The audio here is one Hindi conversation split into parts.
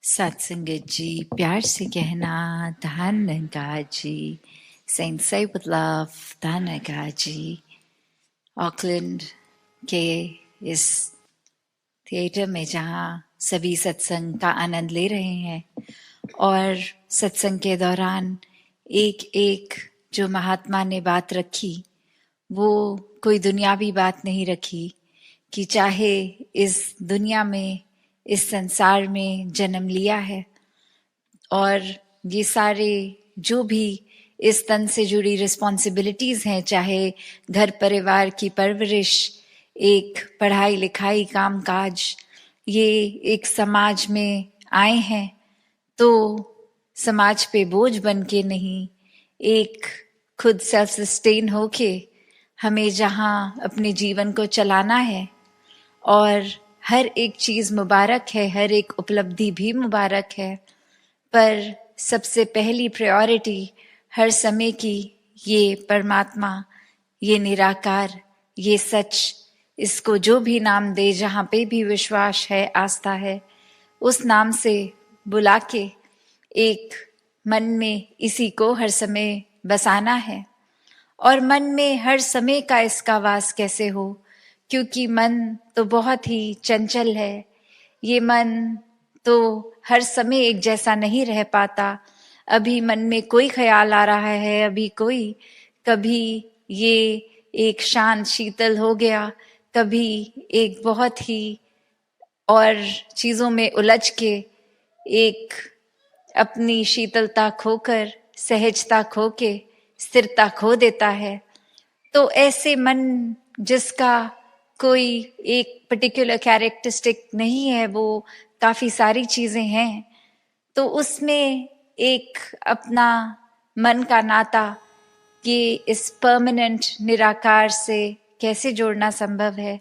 सत्संगत जी, प्यार से कहना धन्यवाद जी। सेंट से विद लव, धन्यवाद जी। ऑकलैंड के इस थिएटर में जहाँ सभी सत्संग का आनंद ले रहे हैं और सत्संग के दौरान एक एक जो महात्मा ने बात रखी वो कोई दुनियावी बात नहीं रखी कि चाहे इस दुनिया में, इस संसार में जन्म लिया है और ये सारे जो भी इस तन से जुड़ी रिस्पॉन्सिबिलिटीज हैं, चाहे घर परिवार की परवरिश, एक पढ़ाई लिखाई काम काज, ये एक समाज में आए हैं तो समाज पे बोझ बन के नहीं, एक खुद सेल्फ सस्टेन होके हमें जहाँ अपने जीवन को चलाना है और हर एक चीज मुबारक है, हर एक उपलब्धि भी मुबारक है, पर सबसे पहली प्रायोरिटी हर समय की ये परमात्मा, ये निराकार, ये सच, इसको जो भी नाम दे, जहाँ पे भी विश्वास है, आस्था है, उस नाम से बुला के एक मन में इसी को हर समय बसाना है। और मन में हर समय का इसका वास कैसे हो, क्योंकि मन तो बहुत ही चंचल है। ये मन तो हर समय एक जैसा नहीं रह पाता। अभी मन में कोई ख्याल आ रहा है, अभी कोई, कभी ये एक शांत शीतल हो गया, कभी एक बहुत ही और चीजों में उलझ के एक अपनी शीतलता खोकर, सहजता खो के स्थिरता खो देता है। तो ऐसे मन जिसका कोई एक पर्टिकुलर कैरेक्टरिस्टिक नहीं है, वो काफी सारी चीजें हैं, तो उसमें एक अपना मन का नाता ये इस परमानेंट निराकार से कैसे जोड़ना संभव है,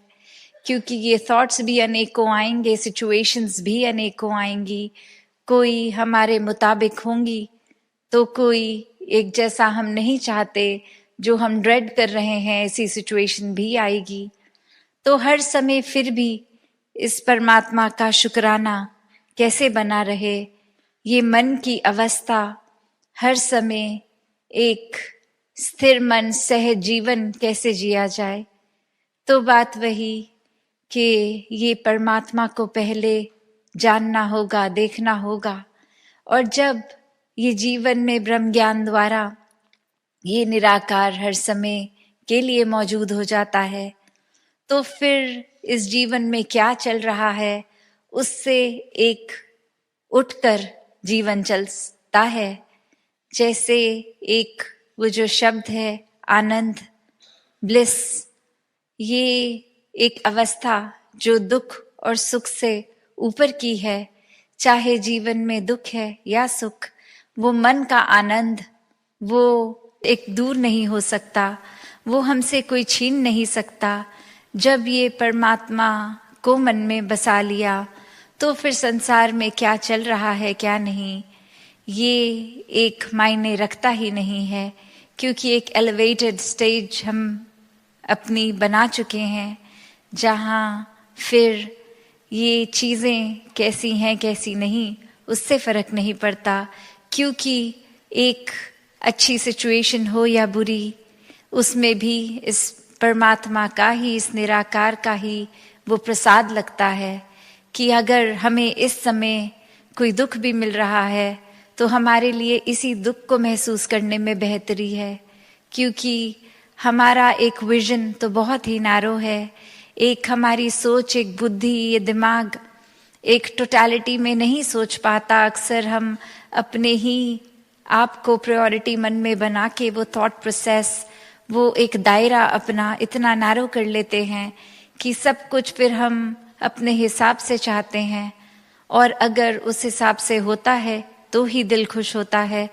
क्योंकि ये थॉट्स भी अनेकों आएंगे, सिचुएशंस भी अनेकों आएंगी, कोई हमारे मुताबिक होंगी तो कोई एक जैसा हम नहीं चाहते, जो हम ड्रेड कर रहे हैं ऐसी सिचुएशन भी आएगी। तो हर समय फिर भी इस परमात्मा का शुक्राना कैसे बना रहे, ये मन की अवस्था हर समय एक स्थिर मन सहज जीवन कैसे जिया जाए। तो बात वही कि ये परमात्मा को पहले जानना होगा, देखना होगा, और जब ये जीवन में ब्रह्म ज्ञान द्वारा ये निराकार हर समय के लिए मौजूद हो जाता है, तो फिर इस जीवन में क्या चल रहा है उससे एक उठकर जीवन चलता है। जैसे एक वो जो शब्द है आनंद, ब्लिस, ये एक अवस्था जो दुख और सुख से ऊपर की है। चाहे जीवन में दुख है या सुख, वो मन का आनंद, वो एक दूर नहीं हो सकता, वो हमसे कोई छीन नहीं सकता। जब ये परमात्मा को मन में बसा लिया तो फिर संसार में क्या चल रहा है क्या नहीं, ये एक मायने रखता ही नहीं है, क्योंकि एक एलिवेटेड स्टेज हम अपनी बना चुके हैं जहाँ फिर ये चीज़ें कैसी हैं कैसी नहीं उससे फर्क नहीं पड़ता, क्योंकि एक अच्छी सिचुएशन हो या बुरी, उसमें भी इस परमात्मा का ही, इस निराकार का ही वो प्रसाद लगता है कि अगर हमें इस समय कोई दुख भी मिल रहा है तो हमारे लिए इसी दुख को महसूस करने में बेहतरी है, क्योंकि हमारा एक विजन तो बहुत ही नैरो है, एक हमारी सोच, एक बुद्धि, ये दिमाग एक टोटलिटी में नहीं सोच पाता। अक्सर हम अपने ही आप को प्रायोरिटी मन में बना के वो थॉट प्रोसेस, वो एक दायरा अपना इतना नैरो कर लेते हैं कि सब कुछ फिर हम अपने हिसाब से चाहते हैं, और अगर उस हिसाब से होता है तो ही दिल खुश होता है,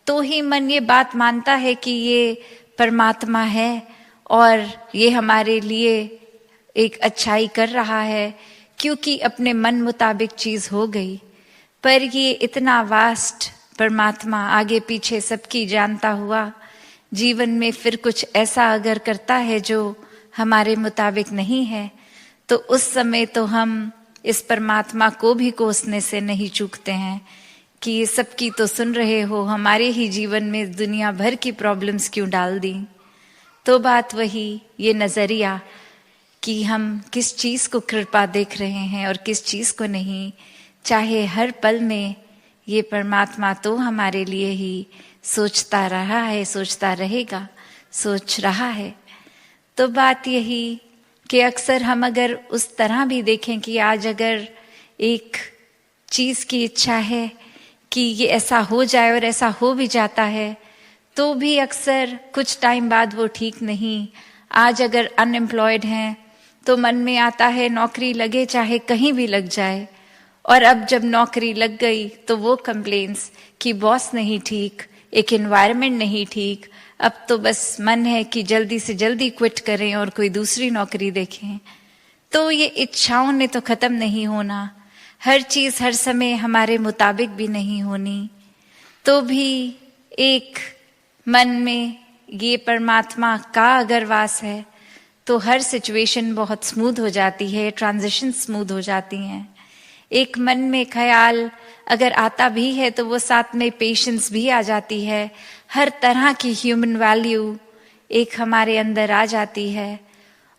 तो ही मन ये बात मानता है कि ये परमात्मा है और ये हमारे लिए एक अच्छाई कर रहा है, क्योंकि अपने मन मुताबिक चीज हो गई। पर ये इतना वास्ट परमात्मा आगे पीछे सबकी जानता हुआ जीवन में फिर कुछ ऐसा अगर करता है जो हमारे मुताबिक नहीं है, तो उस समय तो हम इस परमात्मा को भी कोसने से नहीं चूकते हैं कि ये सबकी तो सुन रहे हो, हमारे ही जीवन में दुनिया भर की प्रॉब्लम्स क्यों डाल दी। तो बात वही, ये नजरिया कि हम किस चीज को कृपा देख रहे हैं और किस चीज को नहीं। चाहे हर पल में ये परमात्मा तो हमारे लिए ही सोचता रहा है, सोचता रहेगा, सोच रहा है। तो बात यही कि अक्सर हम अगर उस तरह भी देखें कि आज अगर एक चीज की इच्छा है कि ये ऐसा हो जाए और ऐसा हो भी जाता है, तो भी अक्सर कुछ टाइम बाद वो ठीक नहीं। आज अगर अनएम्प्लॉयड हैं तो मन में आता है नौकरी लगे चाहे कहीं भी लग जाए, और अब जब नौकरी लग गई तो वो कंप्लेंट्स कि बॉस नहीं ठीक, एक एनवायरनमेंट नहीं ठीक, अब तो बस मन है कि जल्दी से जल्दी क्विट करें और कोई दूसरी नौकरी देखें। तो ये इच्छाओं ने तो खत्म नहीं होना, हर चीज हर समय हमारे मुताबिक भी नहीं होनी। तो भी एक मन में ये परमात्मा का अगर वास है तो हर सिचुएशन बहुत स्मूथ हो जाती है, ट्रांजिशन स्मूथ हो जाती हैं। एक मन में ख्याल अगर आता भी है तो वो साथ में पेशेंस भी आ जाती है, हर तरह की ह्यूमन वैल्यू एक हमारे अंदर आ जाती है,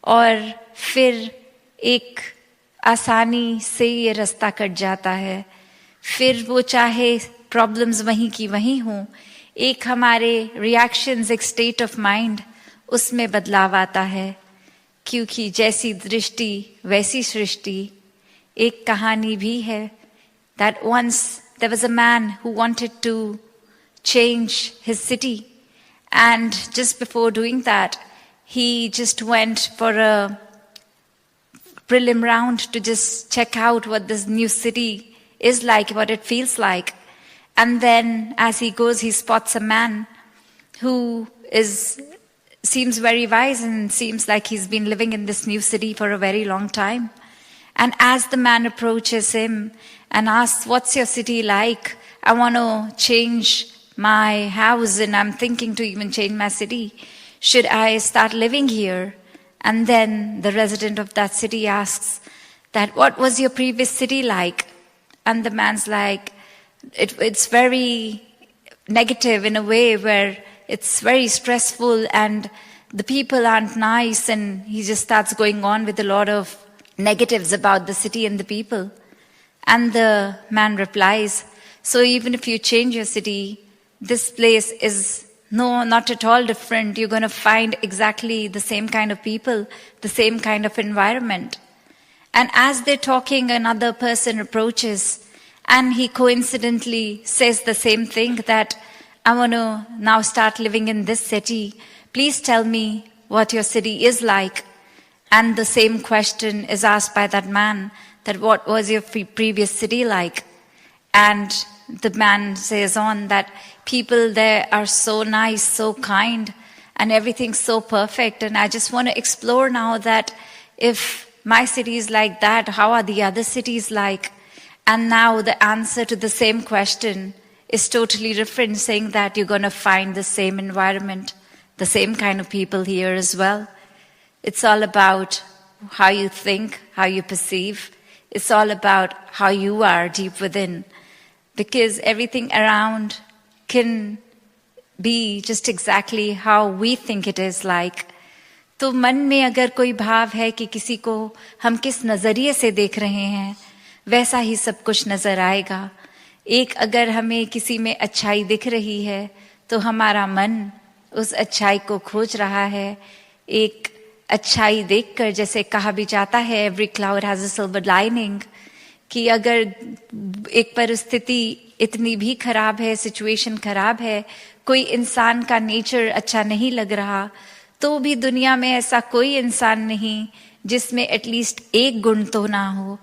और फिर एक आसानी से ये रास्ता कट जाता है। फिर वो चाहे प्रॉब्लम्स वहीं की वहीं हों, एक हमारे रिएक्शंस, एक स्टेट ऑफ माइंड, उसमें बदलाव आता है। क्योंकि जैसी दृष्टि वैसी सृष्टि। एक कहानी भी है that once there was a man who wanted to change his city, and just before doing that he just went for a prelim round to just check out what this new city is like, what it feels like. And then as he goes, he spots a man who seems very wise and seems like he's been living in this new city for a very long time. And as the man approaches him and asks, "What's your city like? I want to change my house and I'm thinking to even change my city. Should I start living here?" And then the resident of that city asks that, "What was your previous city like?" And the man's like, it's very negative in a way where it's very stressful and the people aren't nice, and he just starts going on with a lot of negatives about the city and the people. And the man replies, "So even if you change your city, this place is not at all different. You're going to find exactly the same kind of people, the same kind of environment." And as they're talking, another person approaches and he coincidentally says the same thing, that "I want to now start living in this city. Please tell me what your city is like." And the same question is asked by that man, that "What was your previous city like?" And the man says on that people there are so nice, so kind, and everything's so perfect. And I just want to explore now that if my city is like that, how are the other cities like? And now the answer to the same question is totally different, saying that you're going to find the same environment, the same kind of people here as well. It's all about how you think, how you perceive. It's all about how you are deep within. Because everything around can be just exactly how we think it is like. तो मन में अगर कोई भाव है कि किसी को हम किस नजरिए से देख रहे हैं, वैसा ही सब कुछ नजर आएगा। एक अगर हमें किसी में अच्छाई दिख रही है तो हमारा मन उस अच्छाई को खोज रहा है। एक अच्छाई देखकर, जैसे कहा भी जाता है, every cloud has a silver lining, कि अगर एक परिस्थिति इतनी भी खराब है, सिचुएशन खराब है, कोई इंसान का नेचर अच्छा नहीं लग रहा, तो भी दुनिया में ऐसा कोई इंसान नहीं जिसमें एटलीस्ट एक गुण तो ना हो।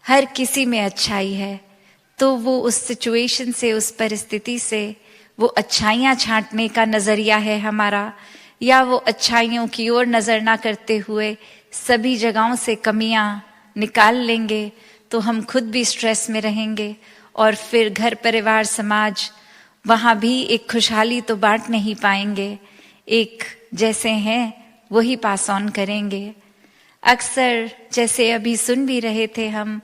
हर किसी में अच्छाई है। तो वो उस सिचुएशन से, उस परिस्थिति से वो अच्छाइयाँ छांटने का नजरिया है हमारा, या वो अच्छाइयों की ओर नजर ना करते हुए सभी जगहों से कमियां निकाल लेंगे, तो हम खुद भी स्ट्रेस में रहेंगे और फिर घर परिवार समाज वहां भी एक खुशहाली तो बांट नहीं पाएंगे। एक जैसे हैं वही पास ऑन करेंगे। अक्सर जैसे अभी सुन भी रहे थे हम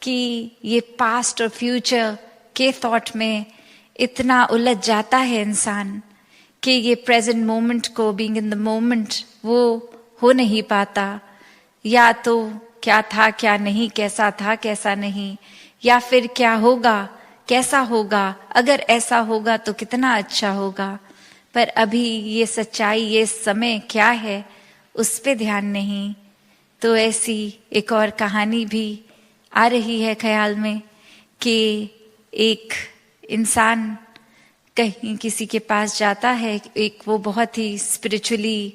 कि ये पास्ट और फ्यूचर के थॉट में इतना उलझ जाता है इंसान कि ये प्रेजेंट मोमेंट को, बीइंग इन द मोमेंट, वो हो नहीं पाता। या तो क्या था क्या नहीं, कैसा था कैसा नहीं, या फिर क्या होगा कैसा होगा, अगर ऐसा होगा तो कितना अच्छा होगा। पर अभी ये सच्चाई, ये समय क्या है, उस पे ध्यान नहीं। तो ऐसी एक और कहानी भी आ रही है ख्याल में कि एक इंसान कहीं किसी के पास जाता है, एक वो बहुत ही स्पिरिचुअली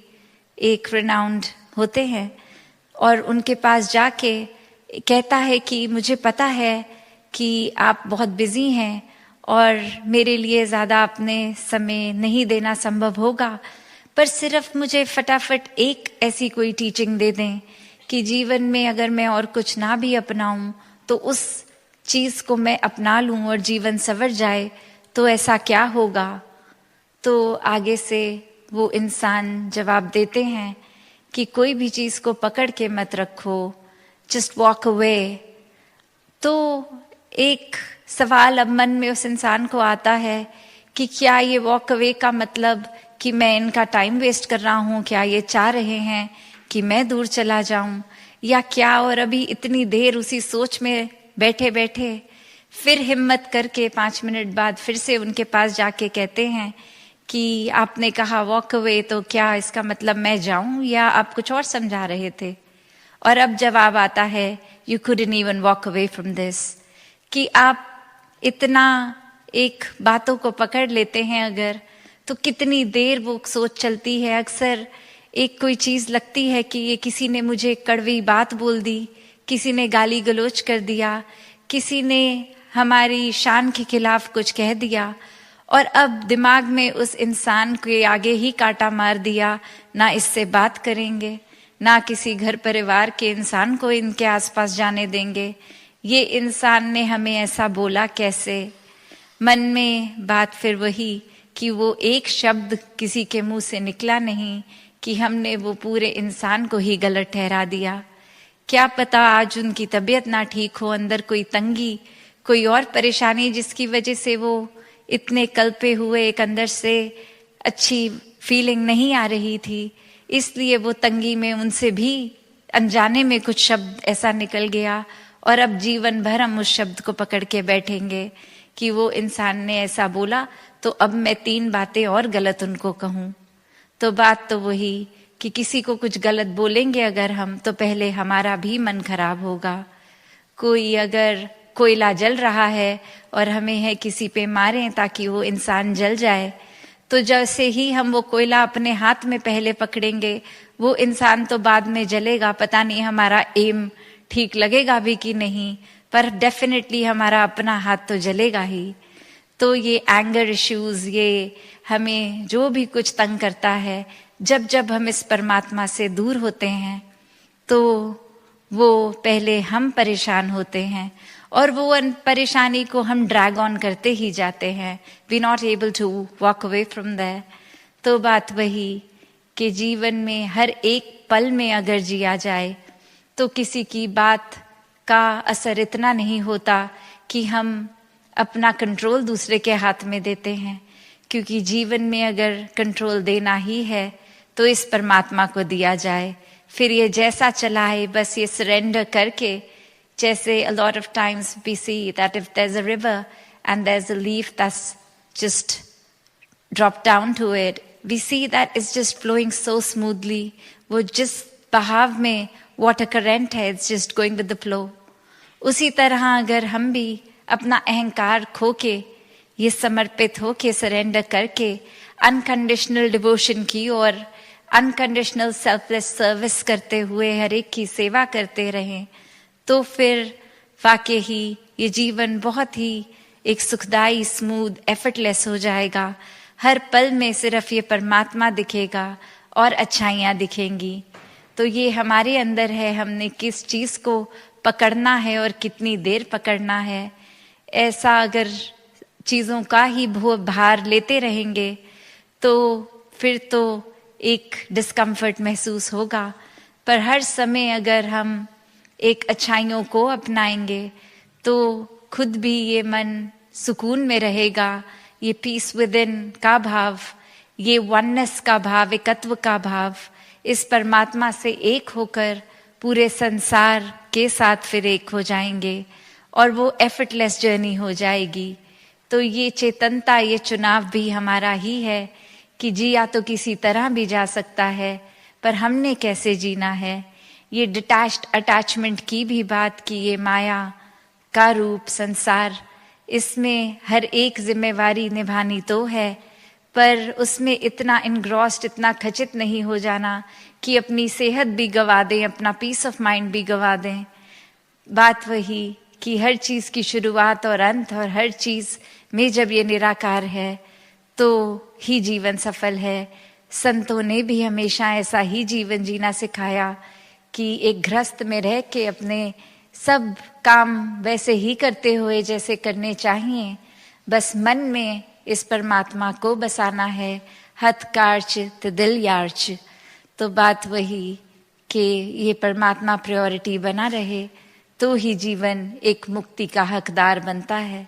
एक रिनाउंड होते हैं, और उनके पास जाके कहता है कि मुझे पता है कि आप बहुत बिजी हैं और मेरे लिए ज़्यादा अपने समय नहीं देना संभव होगा, पर सिर्फ मुझे फटाफट एक ऐसी कोई टीचिंग दे दें कि जीवन में अगर मैं और कुछ ना भी अपनाऊं तो उस चीज़ को मैं अपना लूं और जीवन संवर जाए, तो ऐसा क्या होगा। तो आगे से वो इंसान जवाब देते हैं कि कोई भी चीज़ को पकड़ के मत रखो, जस्ट वॉक अवे। तो एक सवाल अब मन में उस इंसान को आता है कि क्या ये वॉक अवे का मतलब कि मैं इनका टाइम वेस्ट कर रहा हूँ, क्या ये चाह रहे हैं कि मैं दूर चला जाऊं, या क्या। और अभी इतनी देर उसी सोच में बैठे बैठे फिर हिम्मत करके 5 मिनट बाद फिर से उनके पास जाके कहते हैं कि आपने कहा वॉक अवे, तो क्या इसका मतलब मैं जाऊं या आप कुछ और समझा रहे थे। और अब जवाब आता है you couldn't even walk away from this, कि आप इतना एक बातों को पकड़ लेते हैं अगर, तो कितनी देर वो सोच चलती है। अक्सर एक कोई चीज़ लगती है कि ये किसी ने मुझे कड़वी बात बोल दी, किसी ने गाली गलौज कर दिया, किसी ने हमारी शान के खिलाफ कुछ कह दिया, और अब दिमाग में उस इंसान के आगे ही कांटा मार दिया, ना इससे बात करेंगे, ना किसी घर परिवार के इंसान को इनके आसपास जाने देंगे। ये इंसान ने हमें ऐसा बोला कैसे। मन में बात फिर वही कि वो एक शब्द किसी के मुंह से निकला नहीं कि हमने वो पूरे इंसान को ही गलत ठहरा दिया। क्या पता आज उनकी तबीयत ना ठीक हो, अंदर कोई तंगी, कोई और परेशानी जिसकी वजह से वो इतने कल्पे हुए, एक अंदर से अच्छी फीलिंग नहीं आ रही थी, इसलिए वो तंगी में उनसे भी अनजाने में कुछ शब्द ऐसा निकल गया, और अब जीवन भर हम उस शब्द को पकड़ के बैठेंगे कि वो इंसान ने ऐसा बोला तो अब मैं 3 बातें और गलत उनको कहूँ। तो बात तो वही कि किसी को कुछ गलत बोलेंगे अगर हम, तो पहले हमारा भी मन खराब होगा। कोई अगर कोयला जल रहा है और हमें है किसी पे मारें ताकि वो इंसान जल जाए, तो जैसे ही हम वो कोयला अपने हाथ में पहले पकड़ेंगे, वो इंसान तो बाद में जलेगा, पता नहीं हमारा एम ठीक लगेगा भी कि नहीं, पर डेफिनेटली हमारा अपना हाथ तो जलेगा ही। तो ये एंगर इश्यूज, ये हमें जो भी कुछ तंग करता है, जब जब हम इस परमात्मा से दूर होते हैं तो वो पहले हम परेशान होते हैं, और वो परेशानी को हम ड्रैग ऑन करते ही जाते हैं। We not able to walk away from that. तो बात वही कि जीवन में हर एक पल में अगर जिया जाए तो किसी की बात का असर इतना नहीं होता कि हम अपना कंट्रोल दूसरे के हाथ में देते हैं, क्योंकि जीवन में अगर कंट्रोल देना ही है तो इस परमात्मा को दिया जाए। फिर ये जैसा चलाए बस ये सरेंडर करके, जैसे a lot of times we see that if there's a river and there's a leaf that's just dropped down to it, we see that it's just flowing so smoothly. वो जिस बहाव में वाटर करंट है, it's just going with the flow. उसी तरह अगर हम भी अपना अहंकार खो के, ये समर्पित हो के, सरेंडर करके अनकंडीशनल डिवोशन की और अनकंडीशनल सेल्फलेस सर्विस करते हुए हर एक की सेवा करते रहें, तो फिर वाकई ही ये जीवन बहुत ही एक सुखदाई, स्मूथ, एफर्टलेस हो जाएगा। हर पल में सिर्फ ये परमात्मा दिखेगा और अच्छाइयाँ दिखेंगी। तो ये हमारे अंदर है, हमने किस चीज़ को पकड़ना है और कितनी देर पकड़ना है। ऐसा अगर चीज़ों का ही भार लेते रहेंगे तो फिर तो एक डिस्कम्फर्ट महसूस होगा। पर हर समय अगर हम एक अच्छाइयों को अपनाएंगे तो खुद भी ये मन सुकून में रहेगा, ये पीस विद इन का भाव, ये वननेस का भाव, एकत्व का भाव, इस परमात्मा से एक होकर पूरे संसार के साथ फिर एक हो जाएंगे और वो एफर्टलेस जर्नी हो जाएगी। तो ये चेतनता, ये चुनाव भी हमारा ही है कि जिया तो किसी तरह भी जा सकता है, पर हमने कैसे जीना है। ये डिटैच्ड अटैचमेंट की भी बात कि ये माया का रूप संसार, इसमें हर एक जिम्मेवारी निभानी तो है, पर उसमें इतना इनग्रॉस्ड, इतना खचित नहीं हो जाना कि अपनी सेहत भी गवा दें, अपना पीस ऑफ माइंड भी गवा दें। बात वही कि हर चीज़ की शुरुआत और अंत और हर चीज़ में जब ये निराकार है तो ही जीवन सफल है। संतों ने भी हमेशा ऐसा ही जीवन जीना सिखाया कि एक गृहस्थ में रह के अपने सब काम वैसे ही करते हुए जैसे करने चाहिए, बस मन में इस परमात्मा को बसाना है, हथ कार्च तो दिल यार्च। तो बात वही कि ये परमात्मा प्रायोरिटी बना रहे तो ही जीवन एक मुक्ति का हकदार बनता है,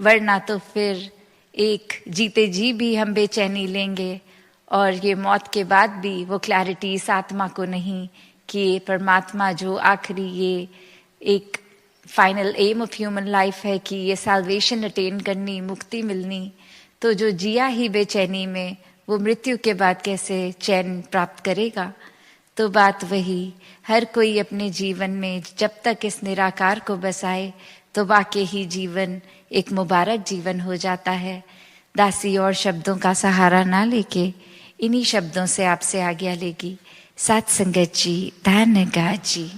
वरना तो फिर एक जीते जी भी हम बेचैनी लेंगे और ये मौत के बाद भी वो क्लैरिटी इस आत्मा को नहीं कि ये परमात्मा जो आखिरी ये एक final aim of human life है कि ये सैल्वेशन अटेन करनी, मुक्ति मिलनी, तो जो जिया ही बेचैनी में वो मृत्यु के बाद कैसे चैन प्राप्त करेगा। तो बात वही, हर कोई अपने जीवन में जब तक इस निराकार को बसाए तो वाकई ही जीवन एक मुबारक जीवन हो जाता है। दासी और शब्दों का सहारा ना लेके इन्हीं शब्दों से आपसे आज्ञा लेगी। सत्संगत जी, धन्यवाद जी।